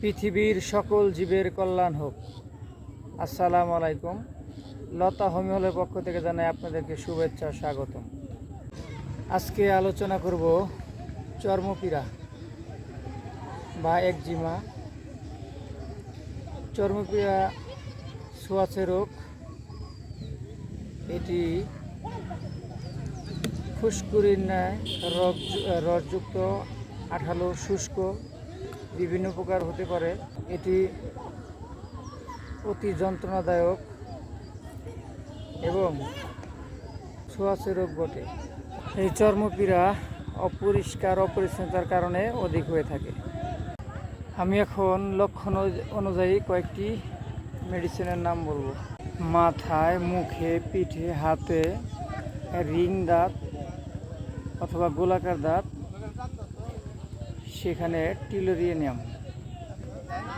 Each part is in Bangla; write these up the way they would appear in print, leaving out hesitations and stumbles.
পৃথিবীর সকল জীবের কল্যাণ হোক। আসসালামু আলাইকুম। লতা হোমিওলের পক্ষ থেকে জানাই আপনাদেরকে শুভেচ্ছা ও স্বাগত। আজকে আলোচনা করব চর্মপীড়া বা একজিমা। চর্মপীড়া ছোঁয়াচে রোগ। এটি ফুসকুড়ির ন্যায় রসযুক্ত, আঠালো, শুষ্ক বিভিন্ন প্রকার হতে পারে। এটি অতি যন্ত্রণাদায়ক এবং ছোঁয়াচে রোগ বটে। এই চর্মপীড়া অপরিষ্কার অপরিচ্ছন্নতার কারণে অধিক হয়ে থাকে। আমি এখন লক্ষণ অনুযায়ী কয়েকটি মেডিসিনের নাম বলবো। মাথায়, মুখে, পিঠে, হাতে রিং দাঁত অথবা গোলাকার দাঁত, সেখানে টিলোরিয়ানিয়াম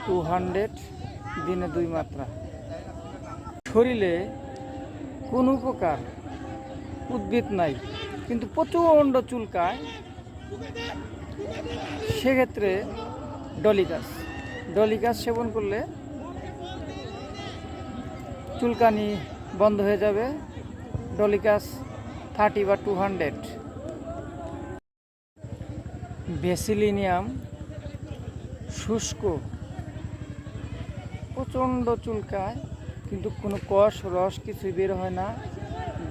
200 দিনে 2 মাত্রা। শরীরে কোনো প্রকার উদ্ভিদ নাই কিন্তু প্রচণ্ড চুলকায়, সেক্ষেত্রে ডলিকাস সেবন করলে চুলকানি বন্ধ হয়ে যাবে। ডলিকাস 30 বা 200। বেসিলিনিয়াম শুষ্ক, প্রচণ্ড চুলকায় কিন্তু কোনো কষ রস কিছুই বের হয় না,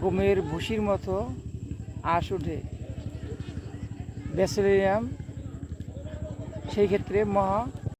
গমের ভুসির মতো আঁশ ওঠে। বেসিলিনিয়াম সেই ক্ষেত্রে মহা